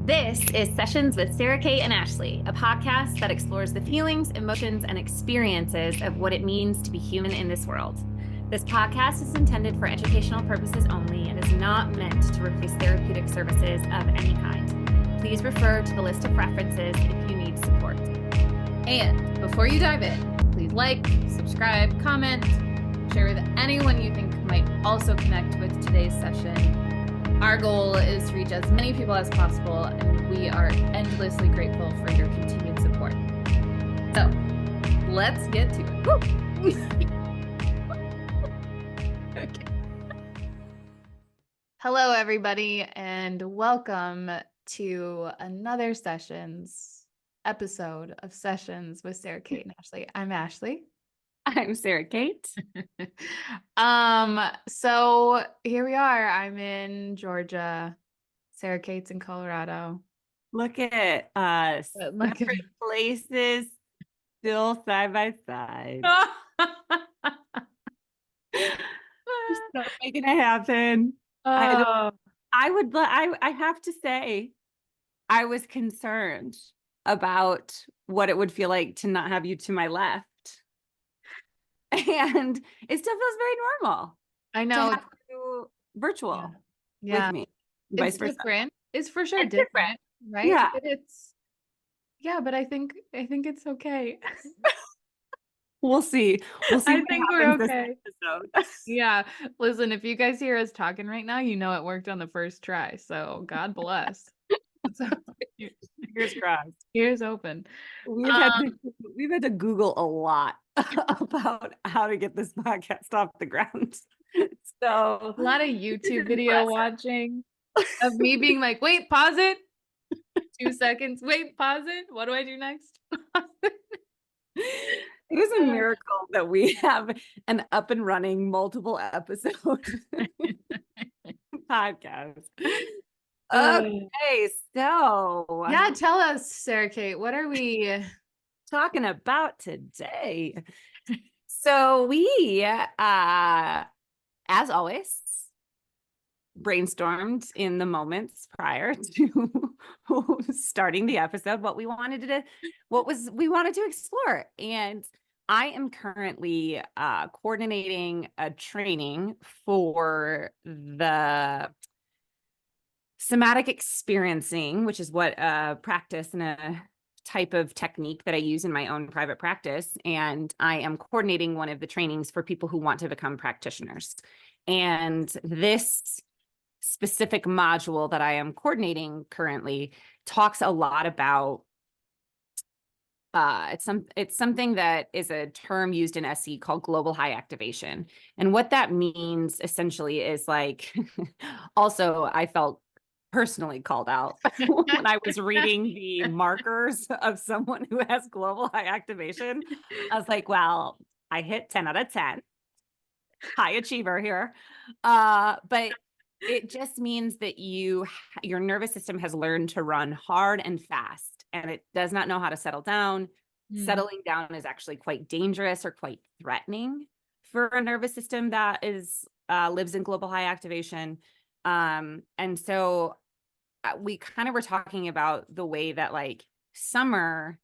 This is Sessions with Sara Cate and Ashley, a podcast that explores the feelings, emotions, and experiences of what it means to be human in this world. This podcast is intended for educational purposes only and is not meant to replace therapeutic services of any kind. Please refer to the list of references if you need support. And before you dive in, please like, subscribe, comment, share with anyone you think might also connect with today's session. Our goal is to reach as many people as possible, and we are endlessly grateful for your continued support. So, let's get to it. Okay. Hello, everybody, and welcome to another episode of Sessions with Sara Cate and Ashley. I'm Ashley. I'm Sara Cate. So here we are. I'm in Georgia. Sara Cate's in Colorado. Look at us. Separate places, still side by side. Still making it happen. I have to say, I was concerned about what it would feel like to not have you to my left. And it still feels very normal. I know. To have you virtual with me. It's different. It's for sure different, right? Yeah. But I think it's okay. We'll see. I think we're okay. Yeah. Listen, if you guys hear us talking right now, you know it worked on the first try. So God bless. Fingers crossed. Ears open. We've had to Google a lot about how to get this podcast off the ground. So a lot of YouTube video watching of me being like, wait, pause it. 2 seconds. Wait, pause it. What do I do next? It is a miracle that we have an up and running multiple episode podcast. Okay, so yeah, tell us, Sara Cate, what are we talking about today? So we, as always, brainstormed in the moments prior to starting the episode what we wanted to explore. And I am currently coordinating a training for the somatic experiencing, which is what a practice and a type of technique that I use in my own private practice. And I am coordinating one of the trainings for people who want to become practitioners. And this specific module that I am coordinating currently talks a lot about it's something that is a term used in SE called global high activation. And what that means essentially is like, also I felt personally called out when I was reading the markers of someone who has global high activation. I was like, well, I hit 10 out of 10. High achiever here. But it just means that your nervous system has learned to run hard and fast, and it does not know how to settle down. Settling down is actually quite dangerous or quite threatening for a nervous system that lives in global high activation. And so we kind of were talking about the way that like summer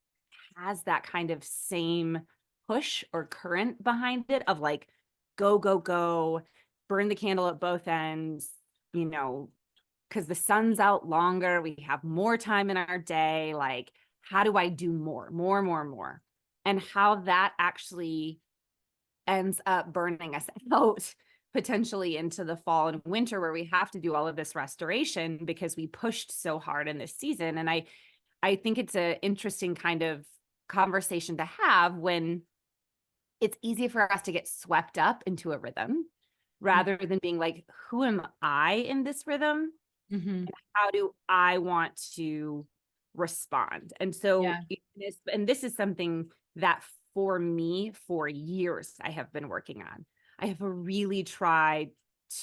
has that kind of same push or current behind it of like, go, go, go, burn the candle at both ends, because the sun's out longer, we have more time in our day. Like, how do I do more? And how that actually ends up burning us out potentially into the fall and winter, where we have to do all of this restoration because we pushed so hard in this season. And I think it's an interesting kind of conversation to have when it's easy for us to get swept up into a rhythm rather than being like, who am I in this rhythm? And how do I want to respond? And so, this is something that for me, for years, I have been working on. I have really tried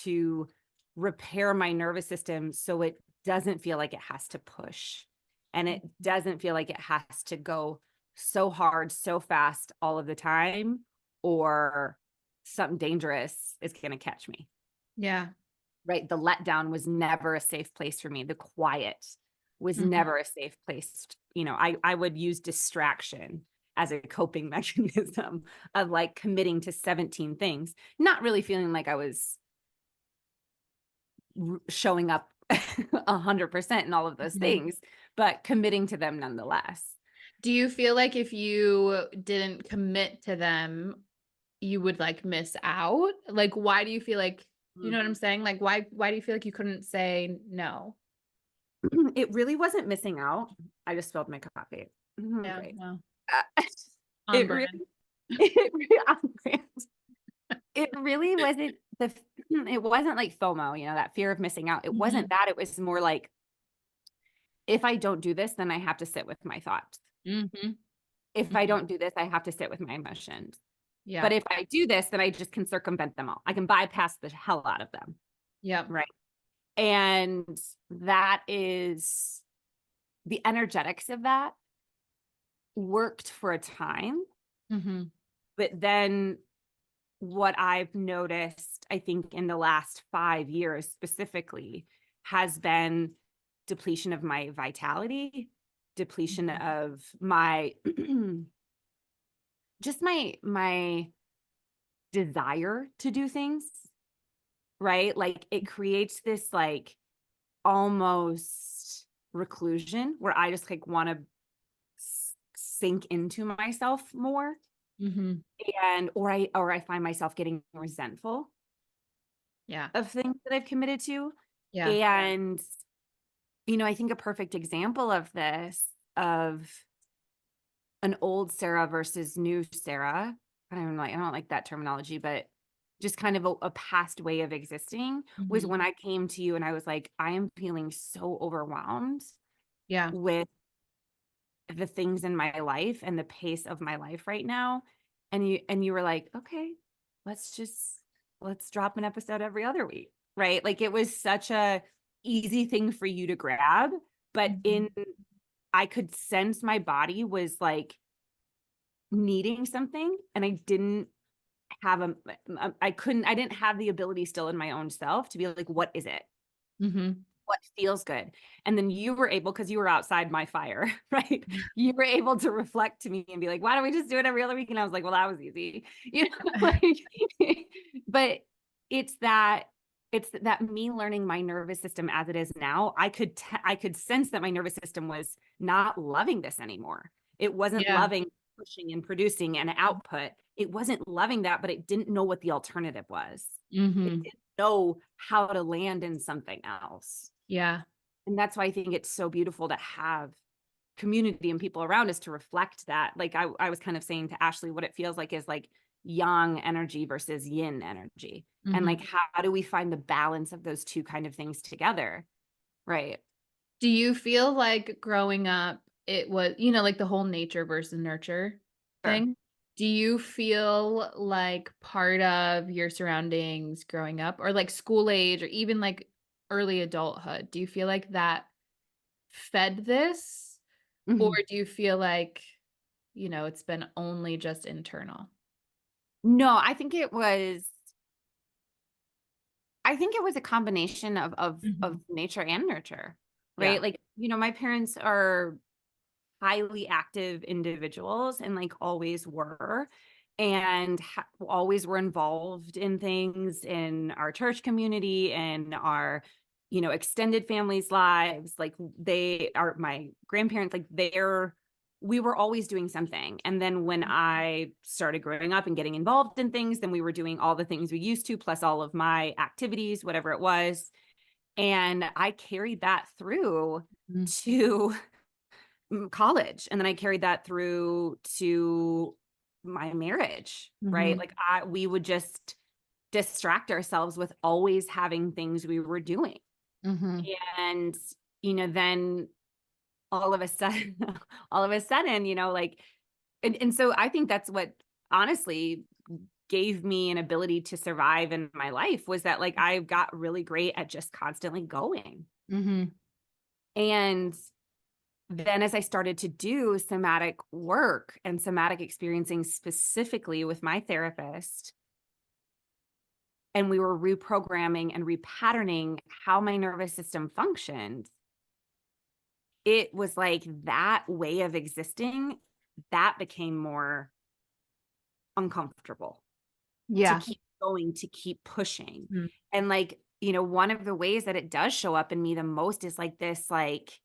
to repair my nervous system so it doesn't feel like it has to push, and it doesn't feel like it has to go so hard, so fast all of the time, or something dangerous is going to catch me. Yeah. Right. The letdown was never a safe place for me. The quiet was Mhm. never a safe place. I would use distraction as a coping mechanism of like committing to 17 things, not really feeling like I was showing up 100% in all of those Mhm. things, but committing to them nonetheless. Do you feel like if you didn't commit to them, you would like miss out? Like, why do you feel like, you know what I'm saying? Like, why do you feel like you couldn't say no? It really wasn't missing out. I just spilled my coffee. Yeah, Great. well, Uh, on it brand. really, it really, on brand. It really wasn't it wasn't like FOMO, that fear of missing out. It wasn't Mhm. that. It was more like, if I don't do this, then I have to sit with my thoughts. Mhm. If I Mhm. don't do this, I have to sit with my emotions. But Yeah. if I do this, then I just can circumvent them all. I can bypass the hell out of them. Yep. Right. And that is the energetics of that worked for a time. Mhm. But then what I've noticed, I think in the last 5 years specifically, has been depletion of my vitality, depletion Mhm. of my just my desire to do things, right? Like it creates this like almost reclusion where I just like want to sink into myself more, Mhm. and or I find myself getting resentful Yeah. of things that I've committed to. Yeah. And I think a perfect example of this, of an old Sarah versus new Sarah, I don't like that terminology, but just kind of a past way of existing, was Mhm. when I came to you and I was like, I am feeling so overwhelmed Yeah. with the things in my life and the pace of my life right now. And you were like, okay, let's drop an episode every other week. Right. Like it was such a easy thing for you to grab, but Mhm. I could sense my body was like needing something, and I didn't have I didn't have the ability still in my own self to be like, what is it? Mhm. What feels good? And then you were able, because you were outside my fire, right? You were able to reflect to me and be like, why don't we just do it every other week? And I was like, well, that was easy. Like, but it's that me learning my nervous system as it is now. I could sense that my nervous system was not loving this anymore. It wasn't Yeah. loving pushing and producing and output. It wasn't loving that, but it didn't know what the alternative was. It Mhm. didn't know how to land in something else. Yeah. And that's why I think it's so beautiful to have community and people around us to reflect that. Like I was kind of saying to Ashley, what it feels like is like yang energy versus yin energy. And Mhm. like, how do we find the balance of those two kind of things together? Right. Do you feel like growing up, it was, like the whole nature versus nurture Sure. thing? Do you feel like part of your surroundings growing up, or like school age, or even like early adulthood, do you feel like that fed this? Or Mhm. do you feel like, it's been only just internal? No, I think it was a combination of Mhm. nature and nurture. Yeah. Right. Like, my parents are highly active individuals and like always were, and always were involved in things in our church community and our extended families' lives. Like, they are my grandparents, like we were always doing something. And then when I started growing up and getting involved in things, then we were doing all the things we used to, plus all of my activities, whatever it was. And I carried that through Mhm. to college, and then I carried that through to my marriage, right? Mhm. Like we would just distract ourselves with always having things we were doing. Mhm. And then all of a sudden all of a sudden, like, and so I think that's what honestly gave me an ability to survive in my life, was that like I got really great at just constantly going. Mhm. And then as I started to do somatic work and somatic experiencing specifically with my therapist, and we were reprogramming and repatterning how my nervous system functioned, it was like that way of existing that became more uncomfortable to Yeah. keep going, to keep pushing. Mhm. And like, one of the ways that it does show up in me the most is like this, like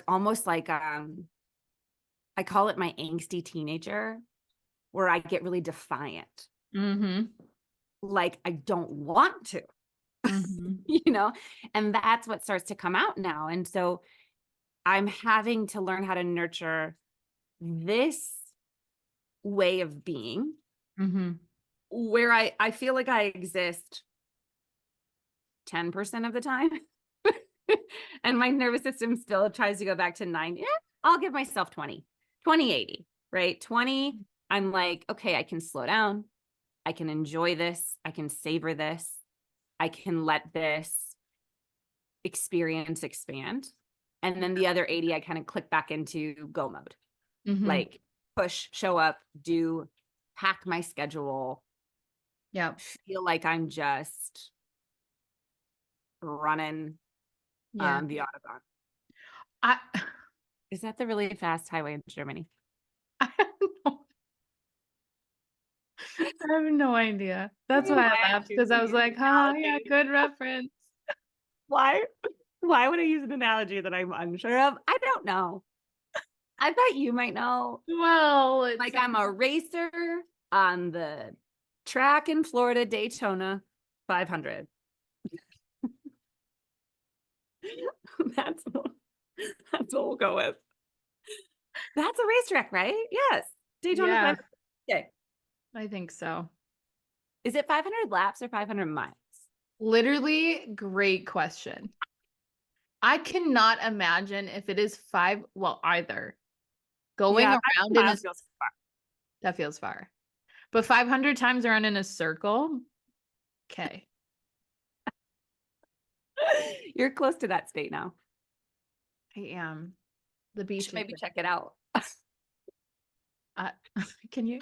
almost like, I call it my angsty teenager, where I get really defiant. Mhm. Like I don't want to, Mhm. and that's what starts to come out now. And so I'm having to learn how to nurture this way of being Mhm. where I feel like I exist 10% of the time. And my nervous system still tries to go back to 9. Yeah, I'll give myself 20, right? 20, I'm like, okay, I can slow down. I can enjoy this. I can savor this. I can let this experience expand. And then the other 80, I kind of click back into go mode, Mhm. like push, show up, do, pack my schedule, Yeah. feel like I'm just running Yeah. the Autobahn. I Is that the really fast highway in Germany? I have no I have no idea. That's Why why I I'm laughed because using I was an like, "Haha, yeah, analogy. good reference." Why? Why would I use an analogy that I'm unsure of? I don't know. I thought you might know. Well, it's Like I'm a racer on the track in Florida, Daytona 500. That's what, that's what we'll go with. That's a racetrack, right? Yes. Daytona yeah, 500. Okay. I think so. Is it 500 laps or 500 miles? Literally, great question. I cannot imagine if it is either going Yeah, 500 around in a miles feels far. that feels far. But 500 times around in a circle, okay. You're close to that state now. I am. The You should beach is maybe check it out. uh, can you?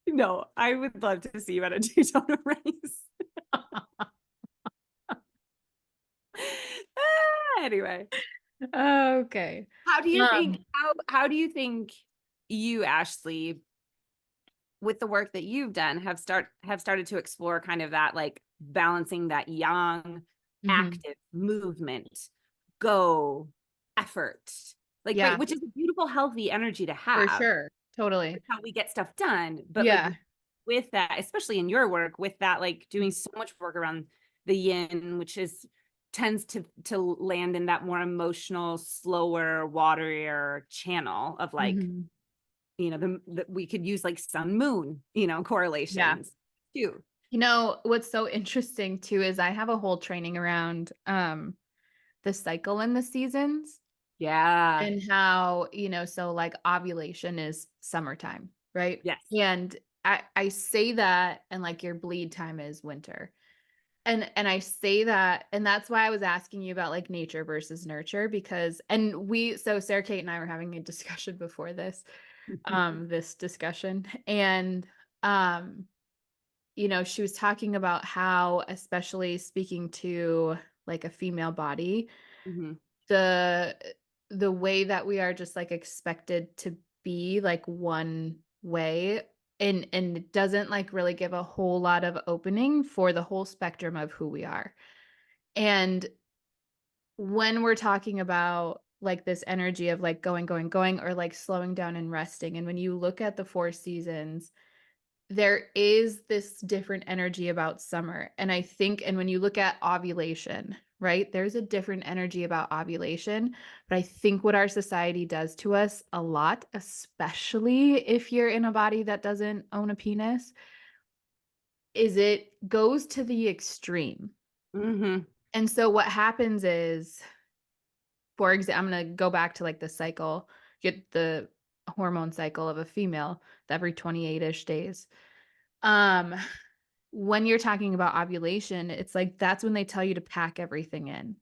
No, I would love to see you at a Daytona race. Anyway, Okay. how do you think Um, how do you think you, Ashley, with the work that you've done, have started to explore kind of that like balancing that young, mhm. active movement, go, effort, like right, Yeah, which is a beautiful, healthy energy to for have. sure. Totally. That's how we get stuff done. But like Yeah. with that, especially in your work, with that, like doing so much work around the yin, which is tends to land in that more emotional, slower, waterier channel of like, Mhm. we could use like sun moon, Yeah. correlations too. What's so interesting too is I have a whole training around the cycle and the seasons Yeah. and how, so like ovulation is summertime, right? Yes. And I say that and like your bleed time is winter. And I say that, and that's why I was asking you about like nature versus nurture, because so Sarah Kate and I were having a discussion before this discussion. And um she was talking about how, especially speaking to like a female body, Mhm. the the way that we are just like expected to be like one way, and it doesn't like really give a whole lot of opening for the whole spectrum of who we are. And when we're talking about like this energy of like going, or like slowing down and resting, and when you look at the four seasons, there is this different energy about summer. And I think, and when you look at ovulation, right, there's a different energy about ovulation. But I think what our society does to us a lot, especially if you're in a body that doesn't own a penis, is it goes to the extreme. Mhm. And so what happens is, for example, I'm going to go back to like the cycle, get the hormone cycle of a female every 28-ish days. Um, when you're talking about ovulation, it's like that's when they tell you to pack everything in.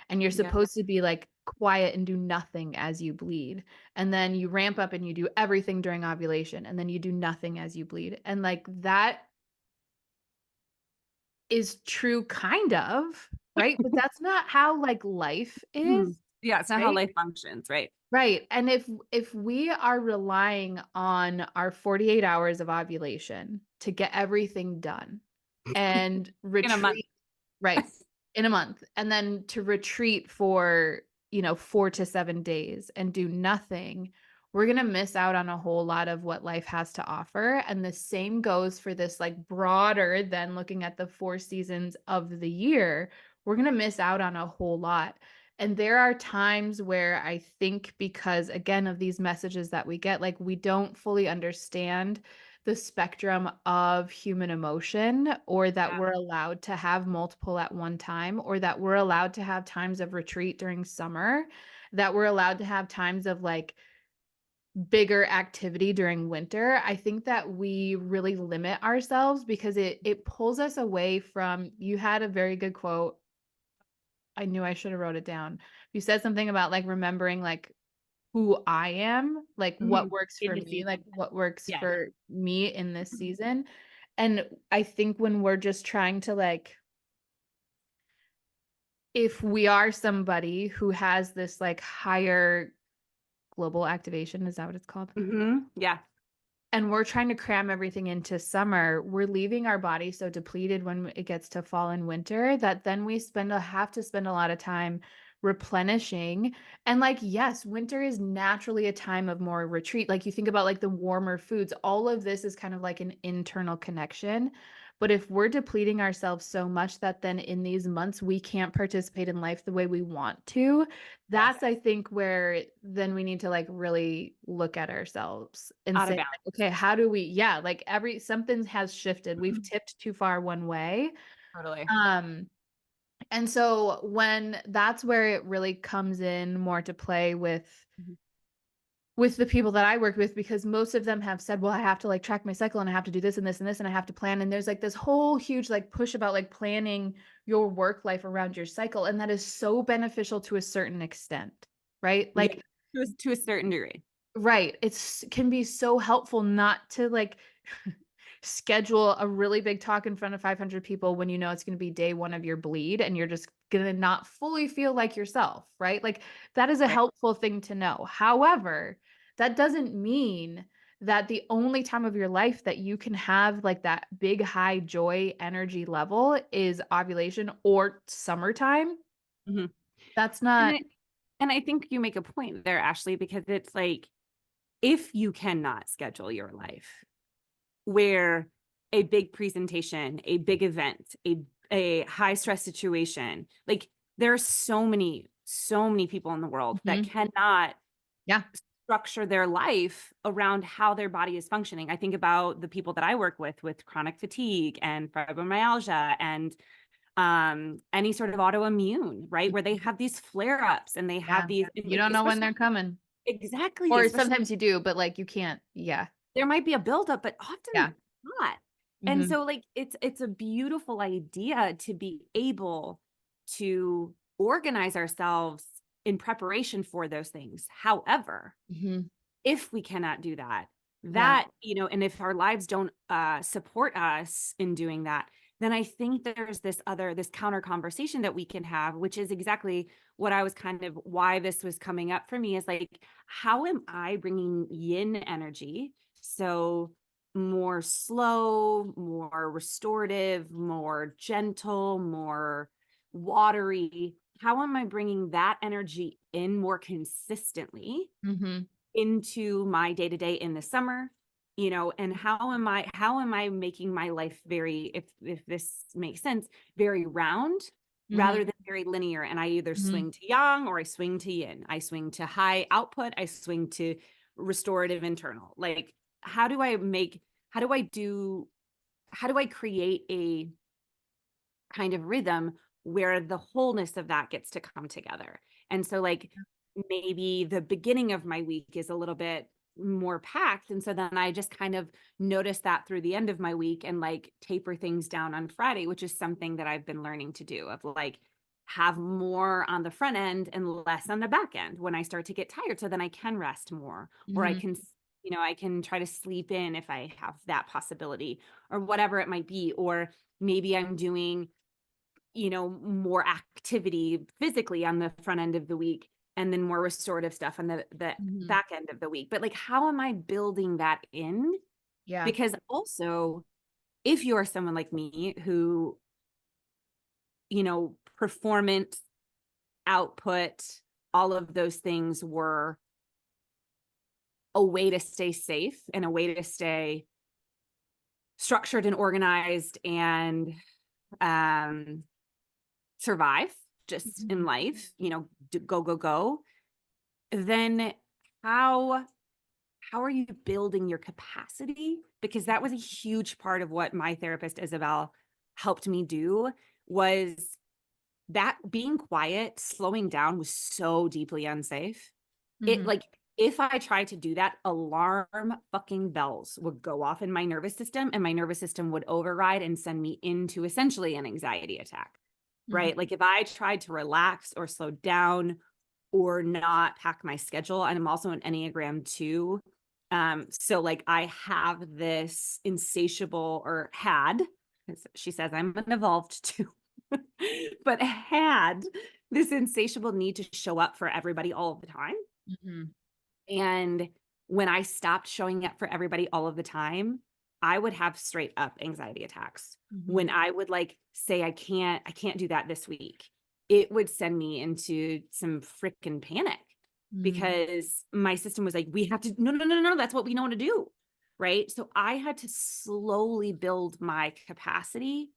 And you're Yeah. supposed to be like quiet and do nothing as you bleed. And then you ramp up and you do everything during ovulation. And then you do nothing as you bleed. And like that is true, kind of, right? But that's not how like life Hmm. is. Yeah, it's not how right? life functions, right? Right. And if we are relying on our 48 hours of ovulation to get everything done and In a month. retreat, right, in a month, and then to retreat for, 4 to 7 days and do nothing, we're going to miss out on a whole lot of what life has to offer. And the same goes for this like broader than looking at the 4 seasons of the year. We're going to miss out on a whole lot. And there are times where I think, because again, of these messages that we get, like we don't fully understand the spectrum of human emotion, or that Yeah. we're allowed to have multiple at one time, or that we're allowed to have times of retreat during summer, that we're allowed to have times of like bigger activity during winter. I think that we really limit ourselves because it pulls us away from, you had a very good quote. I knew I should have wrote it down. You said something about like remembering like who I am, like what Mhm. works In for the me, like season. what works Yeah. for me in this season. And I think when we're just trying to like, if we are somebody who has this like higher global activation, is that what it's called? Yeah. And we're trying to cram everything into summer, we're leaving our body so depleted when it gets to fall and winter that then we have to spend a lot of time replenishing. And like, yes, winter is naturally a time of more retreat. Like you think about like the warmer foods, all of this is kind of like an internal connection. But if we're depleting ourselves so much that then in these months we can't participate in life the way we want to, Yes. that's I think where then we need to like really look at ourselves and Out of say balance. like, okay, how do we, yeah, like every something has shifted, we've Mhm. tipped too far one way. Totally. Um and so when that's where it really comes in more to play Mhm. with the people that I work with, because most of them have said, well, I have to like track my cycle and I have to do this and this and this and I have to plan. And there's like this whole huge like push about like planning your work life around your cycle. And that is so beneficial to a certain extent, right? Yeah. Like, To a certain degree. right. It's can be so helpful not to like schedule a really big talk in front of 500 people when you know it's going to be day one of your bleed and you're just going to not fully feel like yourself, right? Like that is a Right. helpful thing to know. However, that doesn't mean that the only time of your life that you can have like that big high joy energy level is ovulation or summertime. Mhm. That's And not. I think you make a point there, Ashley, because it's like if you cannot schedule your life where a big presentation, a big event, a high stress situation, like there are so many people in the world that Mhm. cannot Yeah. structure their life around how their body is functioning. I think about the people that I work with chronic fatigue and fibromyalgia and any sort of autoimmune, right? Where they have these flare-ups and they have Yeah. these, You don't know when especially they're coming. exactly, Or especially sometimes you do, but like you can't. Yeah. there might be a buildup, but Yeah. often not. And Hmm. so like it's a beautiful idea to be able to organize ourselves in preparation for those things. However, Hmm. if we cannot do that, Yeah. and if our lives don't support us in doing that, then I think there's this counter conversation that we can have, which is exactly what I was kind of why this was coming up for me is like, how am I bringing yin energy? So more slow, more restorative, more gentle, more watery. How am I bringing that energy in more consistently Hmm. into my day to day in the summer, and how am I making my life very, if this makes sense, very round rather Hmm. than very linear, and I either Hmm. swing to yang or I swing to yin, I swing to high output, I swing to restorative internal. Like how do I make how do I do how do I create a kind of rhythm where the wholeness of that gets to come together. And so like maybe the beginning of my week is a little bit more packed. And so then I just kind of notice that through the end of my week and like taper things down on Friday, which is something that I've been learning to do of like have more on the front end and less on the back end when I start to get tired. So then I can rest more or I Hmm. can, I can try to sleep in if I have that possibility or whatever it might be. Or maybe I'm doing more activity physically on the front end of the week. and then more restorative stuff on the Mhm. back end of the week. But like, how am I building that in? Yeah. Because also, if you are someone like me who, performance, output, all of those things were a way to stay safe and a way to stay structured and organized and survive just in Mhm. life, go, then how are you building your capacity? Because that was a huge part of what my therapist Isabel helped me do, was that being quiet, slowing down was so deeply unsafe. It Mhm. like, if I tried to do that, alarm fucking bells would go off in my nervous system, and my nervous system would override and send me into essentially an anxiety attack, Mhm. right? Like, if I tried to relax or slow down or not pack my schedule, and I'm also an Enneagram 2. So like, I have this insatiable, or had, she says I'm an evolved 2, but had this insatiable need to show up for everybody all of the time. Mhm. And when I stopped showing up for everybody all of the time, I would have straight up anxiety attacks. When Mhm. I would like say I can't do that this week, it would send me into some freaking panic, Mhm. because my system was like, we have to, no, no, no, no, that's what we know how to do. Right. So I had to slowly build my capacity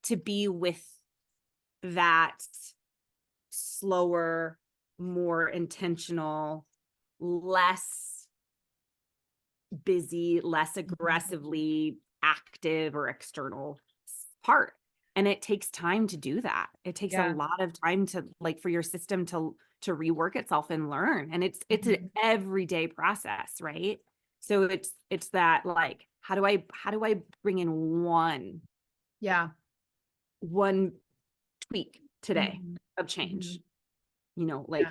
to be with that slower, more intentional, less busy, less Mhm. aggressively active or external part. And it takes time to do that. It takes a Yeah. lot of time to, like, for your system to rework itself and learn. And it's an Mhm. everyday process, right? So it's that, like, how do I bring in Yeah. one tweak today Mhm. of change? Mhm. Yeah. Like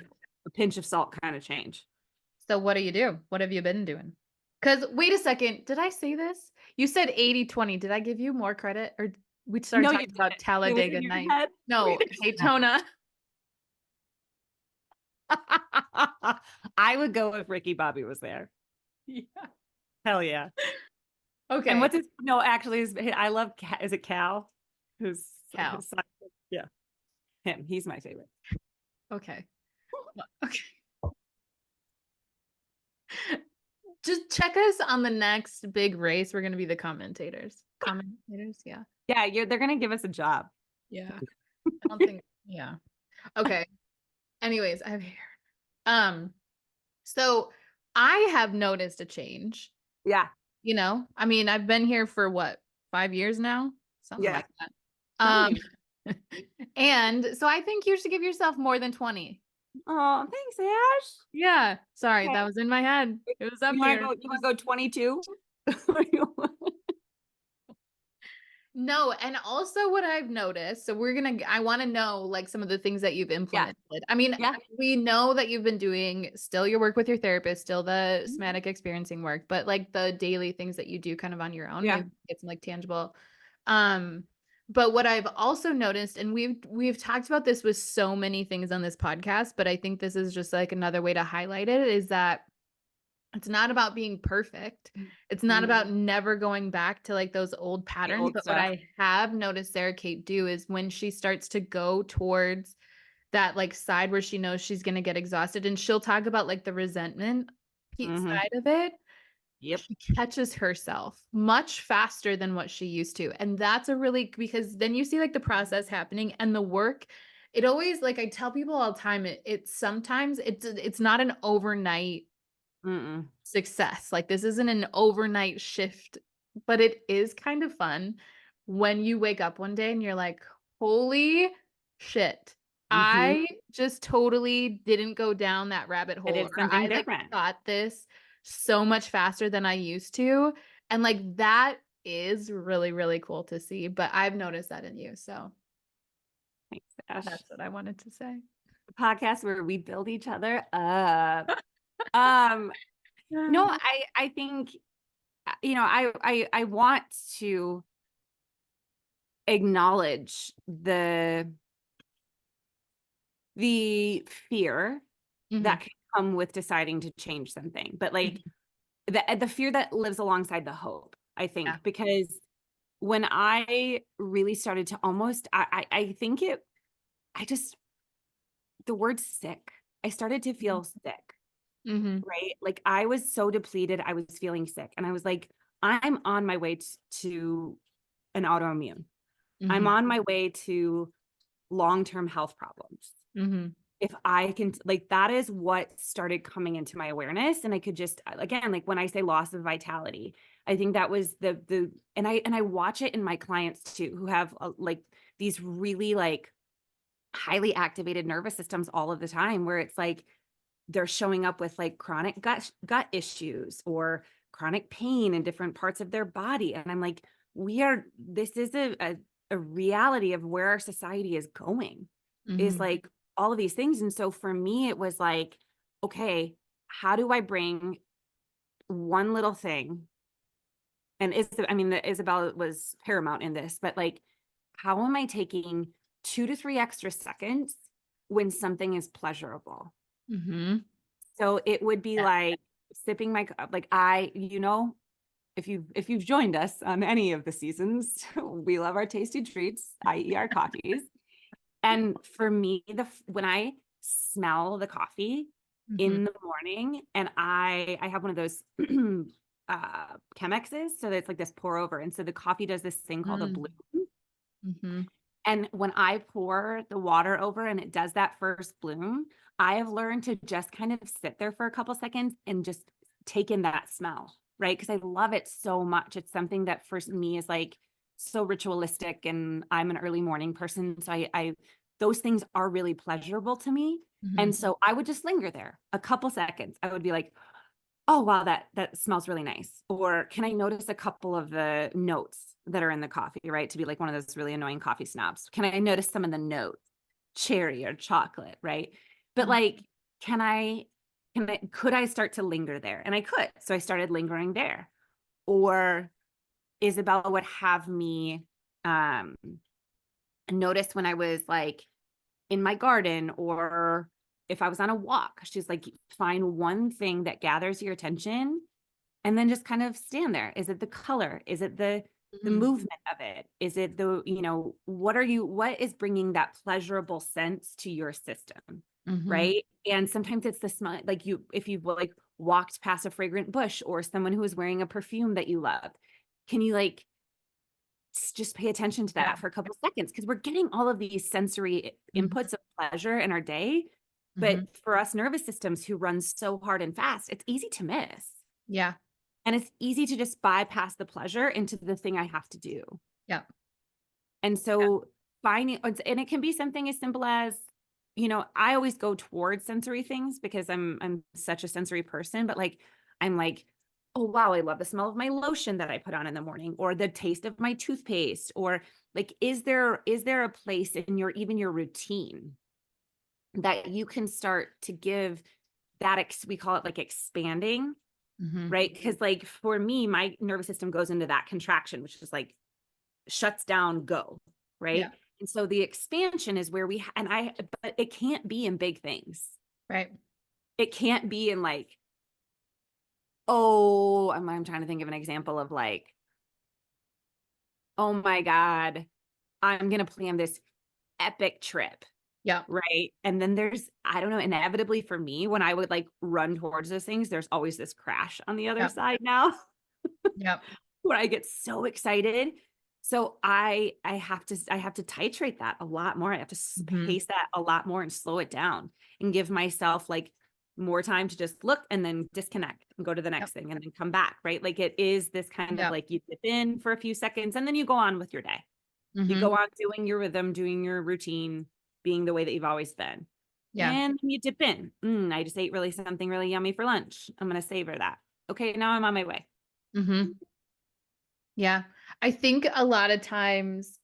a pinch of salt kind of change. So what do you do? What have you been doing? Because wait a second, did I say this? You said 80-20. Did I give you more credit? Or we started No, you talking about didn't. It was Talladega in your Nights? head. No, Daytona. I would go if Ricky Bobby was there. Yeah. Hell yeah. And Okay. what's his, no, actually, I love, is it Cal? Who's Cal. his son? Yeah, him. He's my favorite. Okay. Okay. Just check us on the next big race. We're gonna be the commentators. Commentators, yeah. Yeah, they're gonna give us a job. Yeah. I don't think, yeah. Okay. Anyways, I have hair. Um, so I have noticed a change. Yeah, I mean, I've been here for what, 5 years now? Something yeah. like that. No, Um, and so I think you should give yourself more than 20. oh, thanks, Ash. Yeah. Sorry, Okay. that was in my head. It was up You want to here. go? You want to go 22? No, and also what I've noticed, so I want to know like some of the things that you've Yeah, implemented. I mean, yeah. we know that you've been doing still your work with your therapist, still the somatic experiencing work, but like the daily things that you do kind of on your own, Yeah. maybe get some like tangible. Um, but what I've also noticed, and we've talked about this with so many things on this podcast, but I think this is just like another way to highlight it, is that it's not about being perfect. It's not about never going back to like those old The patterns. old But what stuff. I have noticed Sarah Kate do is when she starts to go towards that like side where she knows she's going to get exhausted, and she'll talk about like the resentment Mm-hmm. side of it, Yep. she catches herself much faster than what she used to. And that's a really, because then you see like the process happening and the work. It always, like I tell people all the time, it's sometimes it's not an overnight Mm-mm. success. Like this isn't an overnight shift, but it is kind of fun when you wake up one day and you're like, holy shit. Mm-hmm. I just totally didn't go down that rabbit I hole, did or something I like different. got this so much faster than I used to. And like that is really, really cool to see. But I've noticed that in you. So Thanks, Ash. that's what I wanted to say. Podcast where we build each other up. Um, no, I think, I want to acknowledge the fear that can come with deciding to change something. But like the fear that lives alongside the hope, I think, Yeah. because when I really started to almost, I think it, I just, the word sick, I started to feel sick, Mm-hmm. right? Like I was so depleted, I was feeling sick. And I was like, I'm on my way to an autoimmune. I'm Mm-hmm. on my way to long-term health problems. Mm-hmm. If I can, like, that is what started coming into my awareness. And I could just, again, like when I say loss of vitality, I think that was and I watch it in my clients too, who have like these really like highly activated nervous systems all of the time, where it's like they're showing up with like chronic gut issues or chronic pain in different parts of their body. And I'm like, this is a reality of where our society is going, is Mm-hmm. like all of these things. And so for me, it was like, okay, how do I bring one little thing? And I mean, Isabel was paramount in this, but like, how am I taking 2 to 3 extra seconds when something is pleasurable? Mm-hmm. So it would be Yeah. like sipping my like if you've joined us on any of the seasons, we love our tasty treats, i.e. our coffees. And for me, when I smell the coffee Mm-hmm. in the morning, and I have one of those Chemexes, so it's like this pour over, and so the coffee does this thing called a bloom. Mm-hmm. And when I pour the water over and it does that first bloom, I have learned to just kind of sit there for a couple seconds and just take in that smell, right? Because I love it so much. It's something that for me is like so ritualistic, and I'm an early morning person. So I those things are really pleasurable to me. Mm-hmm. And so I would just linger there a couple seconds. I would be like, oh wow, that smells really nice. Or can I notice a couple of the notes that are in the coffee, right? To be like one of those really annoying coffee snobs. Can I notice some of the notes, cherry or chocolate, right? But like, can I could I start to linger there? And I could. So I started lingering there. Or Isabella would have me notice when I was like in my garden, or if I was on a walk. She's like, find one thing that gathers your attention and then just kind of stand there. Is it the color? Is it the Mm-hmm. movement of it? Is it what is bringing that pleasurable sense to your system? Mm-hmm. Right. And sometimes it's the smell, like if you've like walked past a fragrant bush or someone who is wearing a perfume that you love, can you like just pay attention to Yeah. that for a couple of seconds? Because we're getting all of these sensory Mm-hmm. inputs of pleasure in our day. Mm-hmm. But for us nervous systems who run so hard and fast, it's easy to miss. Yeah. And it's easy to just bypass the pleasure into the thing I have to do. Yeah. And Yeah. so finding, and it can be something as simple as, I always go towards sensory things because I'm such a sensory person, but like, I'm like, oh, wow, I love the smell of my lotion that I put on in the morning, or the taste of my toothpaste, or like, is there a place in even your routine that you can start to give that, we call it like expanding, Mm-hmm. right? Because like for me, my nervous system goes into that contraction, which is like shuts down, go, Yeah. right? And so the expansion is where but it can't be in big things. Right. It can't be in like, oh, I'm trying to think of an example of like, oh my God, I'm going to plan this epic trip. Yeah. Right. And then I don't know, inevitably for me, when I would like run towards those things, there's always this crash on the other Yeah. side now. Yeah. Where I get so excited. So I have to titrate that a lot more. I have to Mm-hmm. pace that a lot more and slow it down and give myself like more time to just look and then disconnect and go to the Yep. next thing and then come back, right? Like it is this kind of Yep. like you dip in for a few seconds and then you go on with your day. You Mm-hmm. go on doing your rhythm, doing your routine, being the way that you've always been. Yeah. And you dip in. I just ate something really yummy for lunch. I'm going to savor that. Okay, now I'm on my way. Mm-hmm. Yeah. I think a lot of times,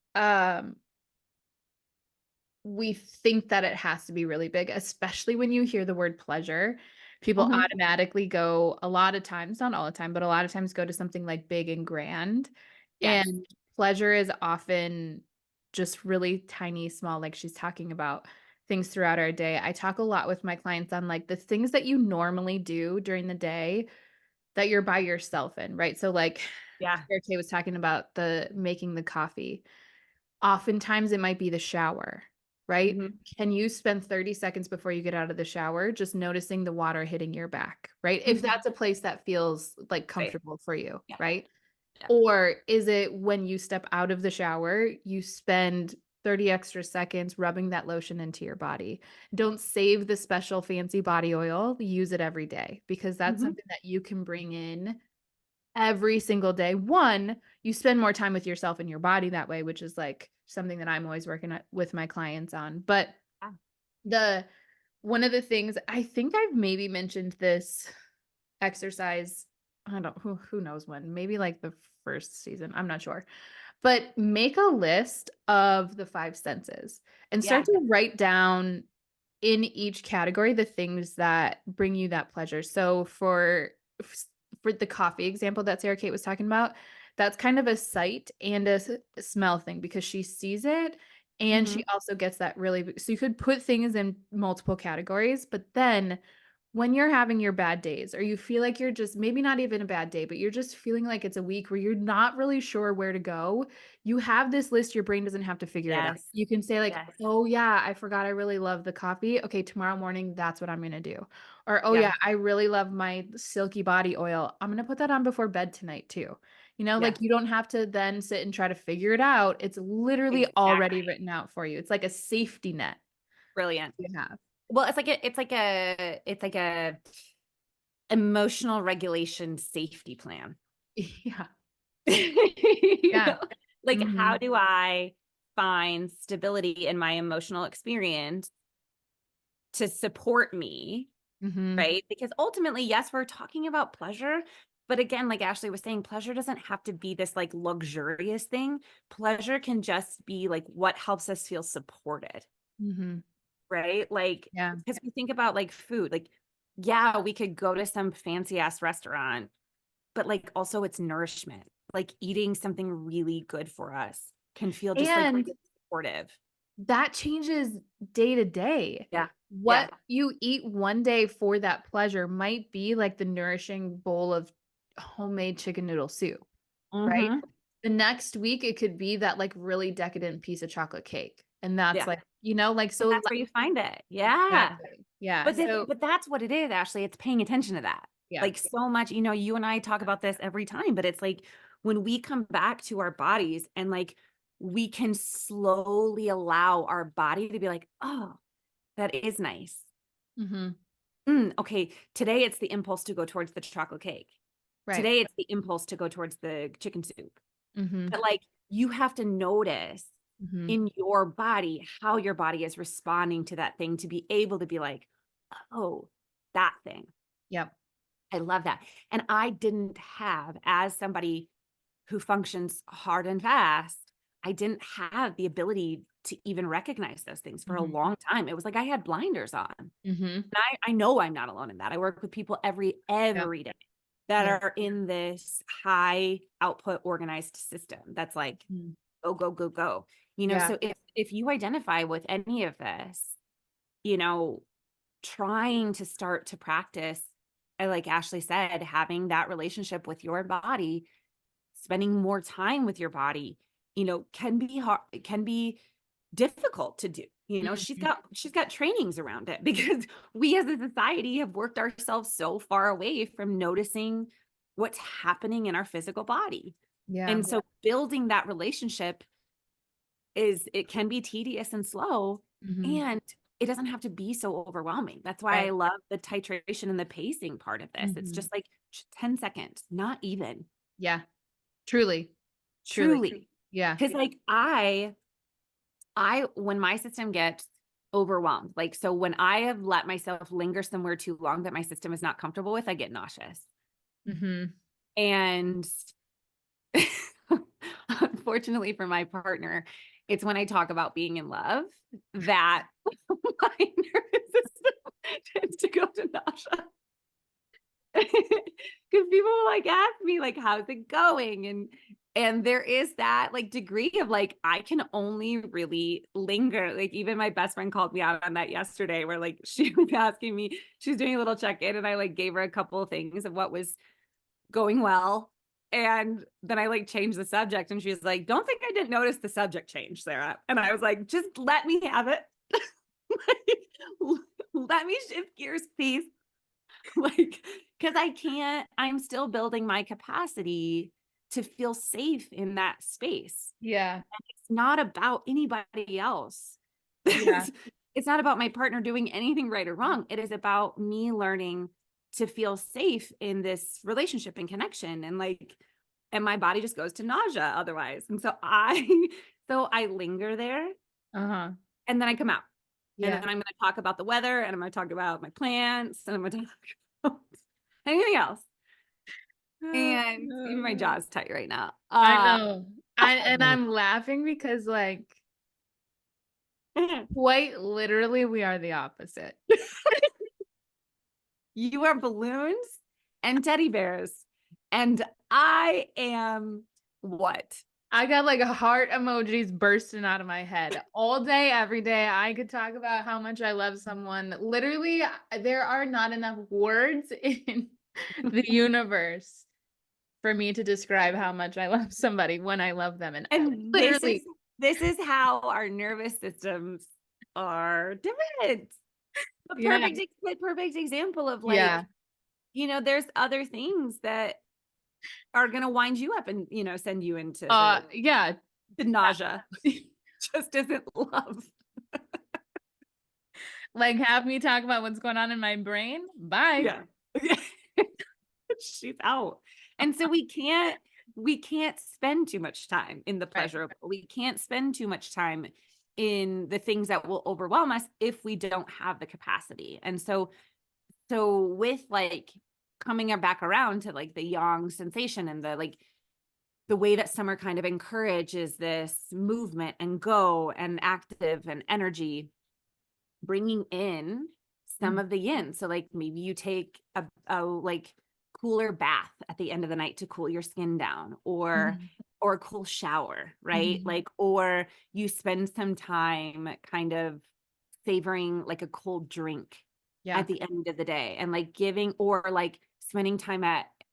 we think that it has to be really big, especially when you hear the word pleasure. People Mhm. automatically go, a lot of times, not all the time, but a lot of times go to something like big and grand. Yes. And pleasure is often just really tiny, small, like she's talking about. things throughout our day. I talk a lot with my clients on like the things that you normally do during the day that you're by yourself in, right? So like Yeah. Sara Cate was talking about the making the coffee. Oftentimes it might be the shower, right? Mhm. Can you spend 30 seconds before you get out of the shower just noticing the water hitting your back, right? If Mhm. that's a place that feels like Right. comfortable for you, Yeah. right? Yeah. Or is it when you step out of the shower, you spend 30 extra seconds rubbing that lotion into your body? Don't save the special fancy body oil, use it every day because that's Mhm. something that you can bring in every single day. One, you spend more time with yourself and your body that way, which is like something that I'm always working with my clients on. But Yeah. the one of the things I think I've maybe mentioned this exercise, I don't who knows when, maybe like the first season, I'm not sure. But make a list of the five senses and start Yeah. to write down in each category the things that bring you that pleasure. So for the coffee example that Sara Cate was talking about, that's kind of a sight and a smell thing because she sees it and she Mhm. also gets that really so you could put things in multiple categories, but then when you're having your bad days or you feel like you're just maybe not even a bad day, but you're just feeling like it's a week where you're not really sure where to go, you have this list, your brain doesn't have to figure it out. Yes. You can say like, Yes. "Oh yeah, I forgot I really love the coffee. Okay, tomorrow morning that's what I'm going to do." Or, "Oh yeah, Yeah. I really love my silky body oil. I'm going to put that on before bed tonight too." Yeah. Like you don't have to then sit and try to figure it out. It's literally already Exactly. written out for you. It's like a safety net Brilliant. you have. Well, it's like a emotional regulation safety plan. Yeah. You Yeah. know? Like, how Mhm. do I find stability in my emotional experience to support me, Mhm. right? Because ultimately, yes, we're talking about pleasure, but again, like Ashley was saying, pleasure doesn't have to be this like luxurious thing. Pleasure can just be like what helps us feel supported, Mhm. right? Like, Yeah. because we think about like food, like, yeah, we could go to some fancy ass restaurant, but like also it's nourishment. Like eating something really good for us can feel just like And really supportive. that changes day to day. Yeah. Yeah. What you eat one day for that pleasure might be like the nourishing bowl of homemade chicken noodle soup, right? Mm-hmm. The next week, it could be that like really decadent piece of chocolate cake. And that's Yeah. like, like, And so that's where you find it. Yeah. exactly. Yeah. But So, but that's what it is, Ashley. It's paying attention to that. yeah. Like so much, you and I talk about this every time, but it's like when we come back to our bodies and like we can slowly allow our body to be like, oh, that is nice. Hmm. Okay, today it's the impulse to go towards the chocolate cake. Right. Today it's the impulse to go towards the chicken soup. Hmm. But like you have to notice Hmm. in your body how your body is responding to that thing to be able to be like, oh, that thing. Yep. I love that. And I didn't have, as somebody who functions hard and fast, I didn't have the ability to even recognize those things for a Hmm. long time. It was like I had blinders on. And Hmm. I know I'm not alone in that. I work with people Yep. every day that Yep. are in this high output organized system that's like Mhm. go, go, go, go. Yeah. So if you identify with any of this, you know, trying to start to practice, like Ashley said, having that relationship with your body, spending more time with your body, can be hard, can be difficult to do. Mhm. She's got trainings around it because we as a society have worked ourselves so far away from noticing what's happening in our physical body. Yeah. And so building that relationship it can be tedious and slow, Hmm. and it doesn't have to be so overwhelming. That's why I Right. love the titration and the pacing part of this. It's Hmm. just like 10 seconds, not even. Yeah. Truly. Truly. Truly. Yeah. Because like I when my system gets overwhelmed, like so when I have let myself linger somewhere too long that my system is not comfortable with, I get nauseous. Hmm. And unfortunately for my partner, it's when I talk about being in love that my nervous system tends to go to nausea. Because people will like ask me, like, how's it going? And And there is that like degree of like, I can only really linger. Like even my best friend called me out on that yesterday where like she was asking me, she was doing a little check-in and I like gave her a couple of things of what was going well. And then I like changed the subject and she was like, don't think I didn't notice the subject change, Sarah. And I was like, just let me have it. Like, let me shift gears, please. Like, because I'm still building my capacity to feel safe in that space. Yeah. It's not about anybody else. Yeah. It's not about my partner doing anything right or wrong. It is about me learning to feel safe in this relationship and connection. And like, and my body just goes to nausea otherwise. And so I linger there Uh-huh. and then I come out. And then Yeah. I'm going to talk about the weather and I'm going to talk about my plants and I'm going to talk about anything else. And even my jaw is tight right now. I know. I'm laughing because like quite literally we are the opposite. You are balloons and teddy bears. And I am what? I got like a heart emojis bursting out of my head all day, every day. I could talk about how much I love someone. Literally, there are not enough words in the universe for me to describe how much I love somebody when I love them. And And literally, this is how our nervous systems are different. A yeah, perfect example of like, yeah, there's other things that are gonna wind you up and send you into yeah. the nausea. Just isn't love. Like have me talk about what's going on in my brain. Bye. Yeah. She's out. And so we can't spend too much time in the Right. pleasurable. We can't spend too much time in the things that will overwhelm us if we don't have the capacity. And so with like coming back around to like the yang sensation and the like the way that summer kind of encourages this movement and go and active and energy, bringing in some of the yin. So like maybe you take a like cooler bath at the end of the night to cool your skin down, Mhm. or a cool shower, right? Mhm. Like, or you spend some time kind of savoring like a cold drink Yeah. at the end of the day and like giving, or like spending time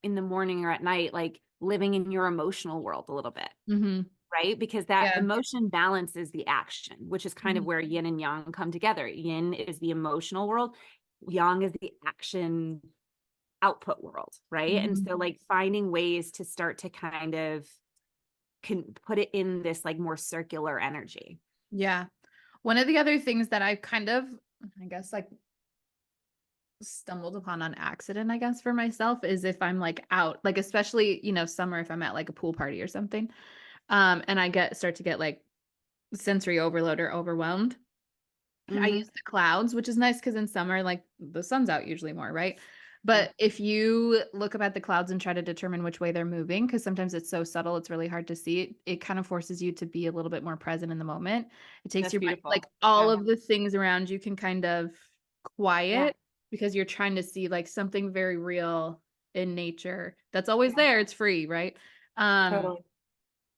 in the morning or at night, like living in your emotional world a little bit, Mhm. right? Because that Yeah. emotion balances the action, which is kind of Mhm. where yin and yang come together. Yin is the emotional world, yang is the action output world, right? And Mhm. so like finding ways to start to kind of can put it in this like more circular energy. Yeah. One of the other things that I've kind of, I guess, like stumbled upon on accident, I guess, for myself is if I'm like out, like especially, summer, if I'm at like a pool party or something, and I start to get like sensory overload or overwhelmed. I Mm-hmm. use the clouds, which is nice because in summer, like the sun's out usually more, right? Yeah, But if you look up at the clouds and try to determine which way they're moving, because sometimes it's so subtle, it's really hard to see it. It kind of forces you to be a little bit more present in the moment. It takes that's your mind, like beautiful. all Yeah, of the things around you can kind of yeah, quiet because you're trying to see like something very real in nature that's always yeah, there. It's free, right? Um, totally.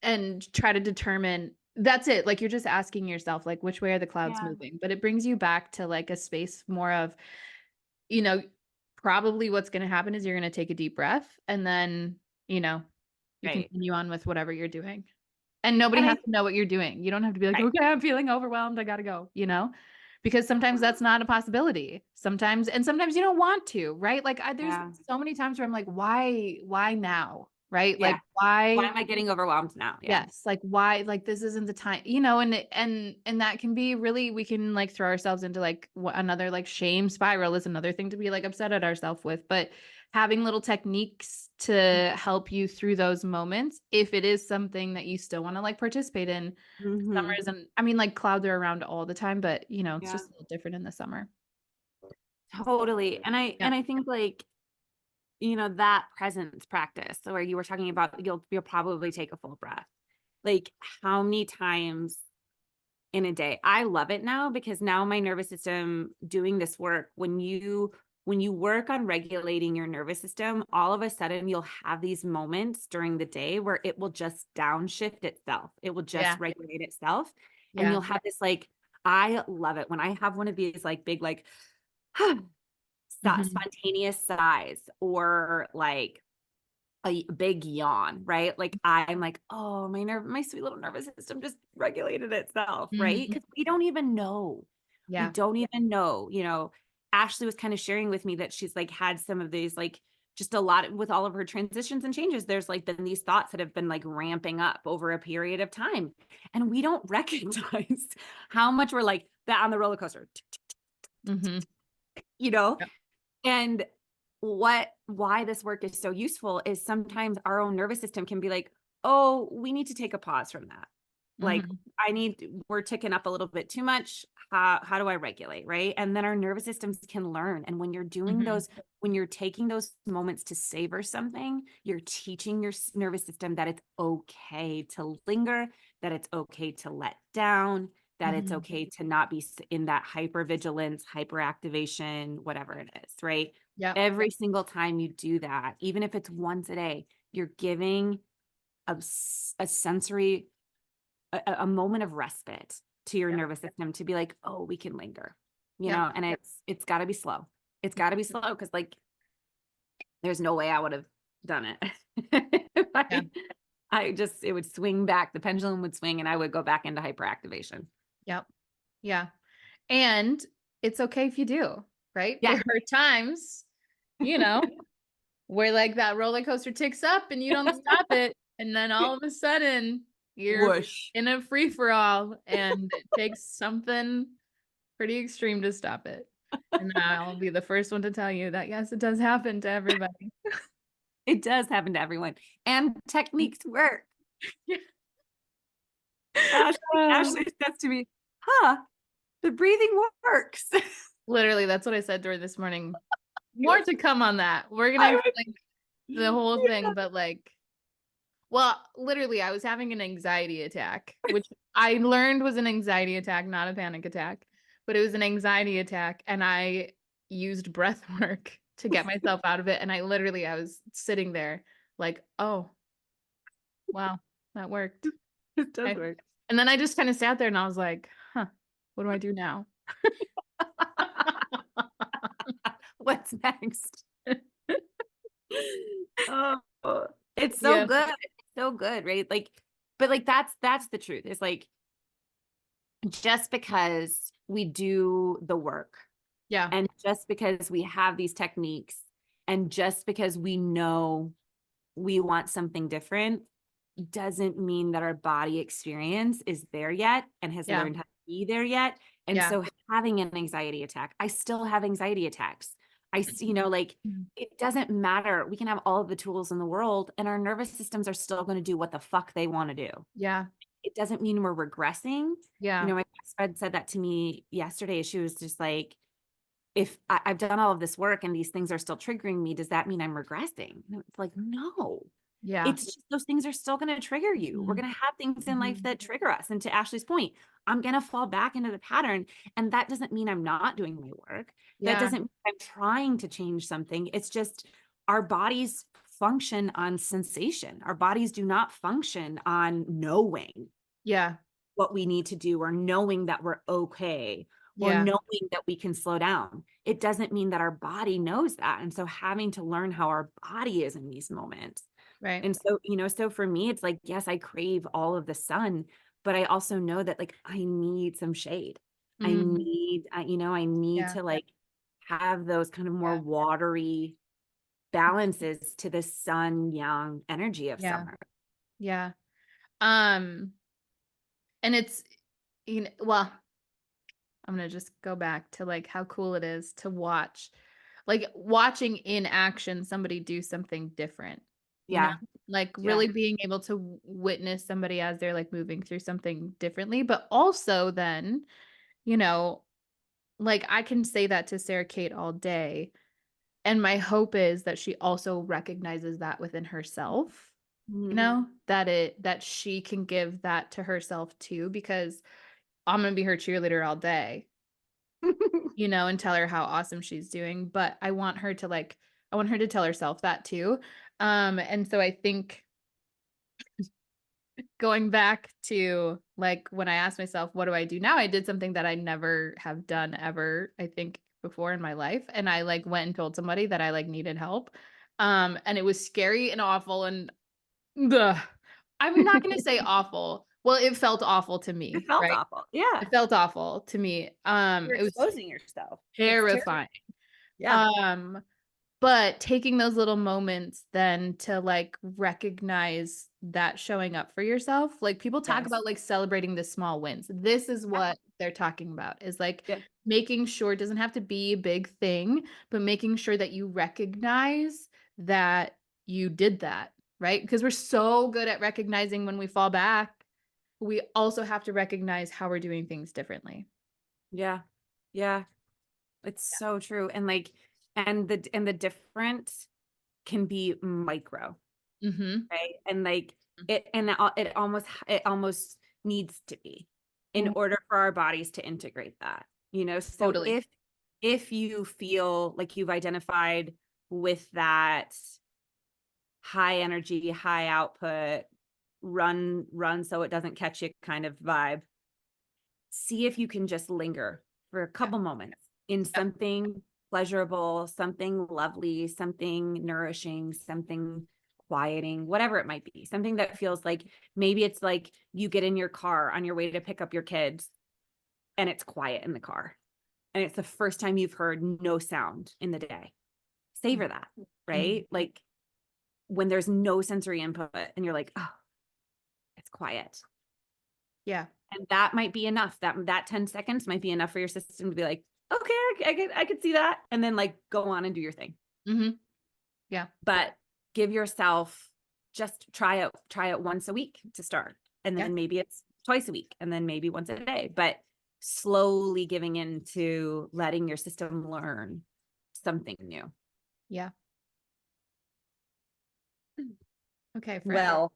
and try to determine that's it. Like you're just asking yourself, like, which way are the clouds Yeah, moving? But it brings you back to like a space more of, you know, probably what's going to happen is you're going to take a deep breath and then, you right. continue on with whatever you're doing. And nobody And has to know what you're doing. You don't have to be like, right. okay, I'm feeling overwhelmed. I got to go. Because sometimes that's not a possibility. Sometimes you don't want to, right? Like there's Yeah, so many times where I'm like, why now? Right? yeah. Like Why why am I getting overwhelmed now? Yeah, yes, like why like this isn't the time, and that can be really we can like throw ourselves into like another like shame spiral is another thing to be like upset at ourselves with, but having little techniques to help you through those moments if it is something that you still want to like participate in. Summer mm-hmm. isn't, I mean, like clouds are around all the time, but it's Yeah, just a little different in the summer. totally. And I Yeah. and I think like that presence practice where you were talking about, you'll probably take a full breath. Like how many times in a day? I love it now because now my nervous system doing this work, when you when you work on regulating your nervous system, all of a sudden you'll have these moments during the day where it will just downshift itself. It will just Yeah. regulate itself. And Yeah. you'll have this like, I love it when I have one of these like big, like Mhm. spontaneous sighs or like a big yawn, right? Like I'm like, oh, my sweet little nervous system just regulated itself, right? Mhm. Because we don't even know. We Yeah. don't even know, Ashley was kind of sharing with me that she's like had some of these like just a lot with all of her transitions and changes. There's like been these thoughts that have been like ramping up over a period of time. And we don't recognize how much we're like that on the roller coaster, Mhm. you know? Yep. And why this work is so useful is sometimes our own nervous system can be like, oh, we need to take a pause from that. Like, Mhm. we're ticking up a little bit too much. How do I regulate? Right. And then our nervous systems can learn. And when you're doing Mhm. those, when you're taking those moments to savor something, you're teaching your nervous system that it's okay to linger, that it's okay to let down, that it's Mhm. okay to not be in that hypervigilance, hyperactivation, whatever it is, right? Yep. Every single time you do that, even if it's once a day, you're giving a sensory, a moment of respite to your Yep. nervous system to be like, oh, we can linger, Yep. and it's got to be slow. It's got to be slow because like there's no way I would have done it. Yeah. It would swing back. The pendulum would swing and I would go back into hyperactivation. Yep. Yeah. And it's okay if you do, right? Yeah. There are times, you know, where like that roller coaster ticks up and you don't stop it. And then all of a sudden you're Whoosh. in a free for all and it takes something pretty extreme to stop it. And I'll be the first one to tell you that, yes, it does happen to everybody. It does happen to everyone. And techniques work. Ashley, Uh, Ashley says to me, huh, the breathing works. Literally, that's what I said to her this morning. More Goes, to come on that. We're gonna I explain the whole thing, would, but like, well, literally, I was having an anxiety attack, which I learned was an anxiety attack, not a panic attack, but it was an anxiety attack, and I used breath work to get myself out of it. And I was sitting there like, oh, wow, that worked. it does I, work. and then I just kind of sat there and I was like, huh, what do I do now? What's next? Oh, it's so Yeah, good. It's so good, right? Like, but like that's the truth. It's like just because we do the work yeah, and just because we have these techniques and just because we know we want something different doesn't mean that our body experience is there yet and has yeah, learned how to be there yet. And yeah. so having an anxiety attack, I still have anxiety attacks. I see, like Mhm. it doesn't matter. We can have all of the tools in the world and our nervous systems are still going to do what the fuck they want to do. Yeah, It doesn't mean we're regressing. yeah. My best friend said that to me yesterday. She was just like, if I've done all of this work and these things are still triggering me, does that mean I'm regressing? And it's like, no, Yeah. it's just those things are still going to trigger you. We're Mhm. going to have things in life Mhm. that trigger us. And to Ashley's point, I'm going to fall back into the pattern. And that doesn't mean I'm not doing my work. That Yeah. doesn't mean I'm trying to change something. It's just our bodies function on sensation. Our bodies do not function on knowing Yeah. what we need to do or knowing that we're okay or Yeah. knowing that we can slow down. It doesn't mean that our body knows that. And so having to learn how our body is in these moments. Right. And so, so for me, it's like, yes, I crave all of the sun, but I also know that like I need some shade. Mhm. I need Yeah. to like have those kind of more Yeah. watery balances to the sun yang energy of Yeah. summer. Yeah. Um, and it's, well, I'm gonna just go back to like how cool it is to watch, like watching in action somebody do something different, Yeah. like Yeah. really being able to witness somebody as they're like moving through something differently, but also then, you know, like I can say that to Sarah Kate all day. And my hope is that she also recognizes that within herself, Mhm. that she can give that to herself too, because I'm gonna be her cheerleader all day. you know, and tell her how awesome she's doing. But I want her to tell herself that too. And so I think going back to like when I asked myself, what do I do now? I did something that I never have done ever, I think, before in my life. And I like went and told somebody that I like needed help. And it was scary and awful. And ugh, I'm not going to say awful. Well, it felt awful to It me, felt right? awful. Yeah. It felt awful to me. You're It was exposing yourself. It's terrible. terrifying. Yeah. Um, but taking those little moments then to like recognize that showing up for yourself, like people talk Yes. about like celebrating the small wins. This is Yeah. what they're talking about is like Yeah. making sure it doesn't have to be a big thing, but making sure that you recognize that you did that, right? Because we're so good at recognizing when we fall back. We also have to recognize how we're doing things differently. Yeah. Yeah. It's so true. And like, and the difference can be micro, Mm-hmm. right? And like it almost needs to be in Mm, order for our bodies to integrate that, so totally. if you feel like you've identified with that high energy, high output, run so it doesn't catch you kind of vibe, see if you can just linger for a Yeah. couple moments in Yep. something pleasurable, something lovely, something nourishing, something quieting, whatever it might be, something that feels like, maybe it's like you get in your car on your way to pick up your kids and it's quiet in the car and it's the first time you've heard no sound in the day. Savor that, Mhm. right? Like when there's no sensory input and you're like, oh, it's quiet. Yeah. And that might be enough. That 10 seconds might be enough for your system to be like, okay, I could see that. And then like go on and do your thing. Mm-hmm. Yeah. But give yourself, just try it once a week to start. And Yeah. then maybe it's twice a week and then maybe once a day, but slowly giving into letting your system learn something new. Yeah. Okay, friend. Well,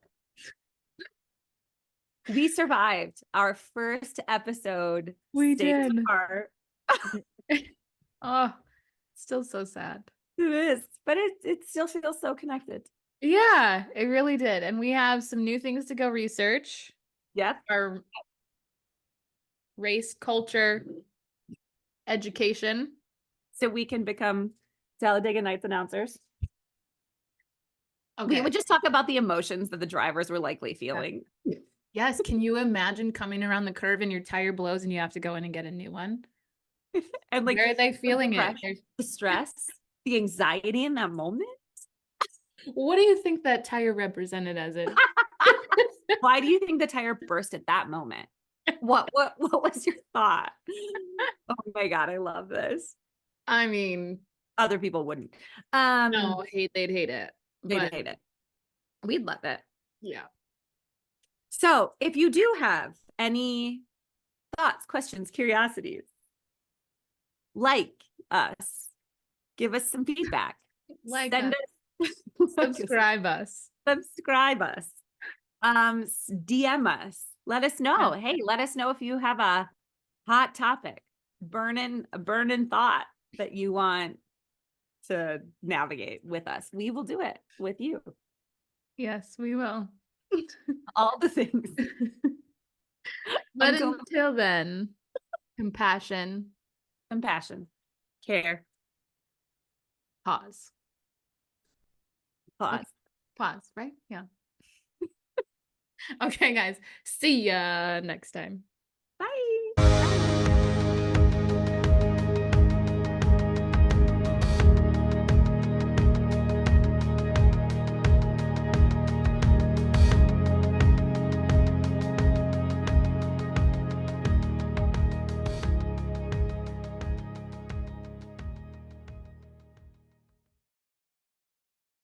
we survived our first episode, We stays did. apart. Oh, still so sad. It is, but it still feels so connected. Yeah, it really did. And we have some new things to go research. Yep. Our race, culture, education. So we can become Talladega Nights announcers. We Okay. would just talk about the emotions that the drivers were likely Yeah. feeling. Yes. Can you imagine coming around the curve and your tire blows and you have to go in and get a new one? And like Where are they feeling it? the stress, the anxiety in that moment. What do you think that tire represented as it? Why do you think the tire burst at that moment? What was your thought? Oh my God, I love this. I mean, Other people wouldn't. no, they'd hate it. They'd But hate it. We'd love it. yeah. So if you do have any thoughts, questions, curiosities, like us, give us some feedback. Like Send us. us, Subscribe us. subscribe us, DM us. Let us know. Hey, let us know if you have a hot topic, a burning thought that you want to navigate with us. We will do it with you. Yes, we will. All the things. But Until until then, compassion, compassion, care, pause. pause. Okay. Pause, right? Yeah. Okay, guys. See ya next time. Bye.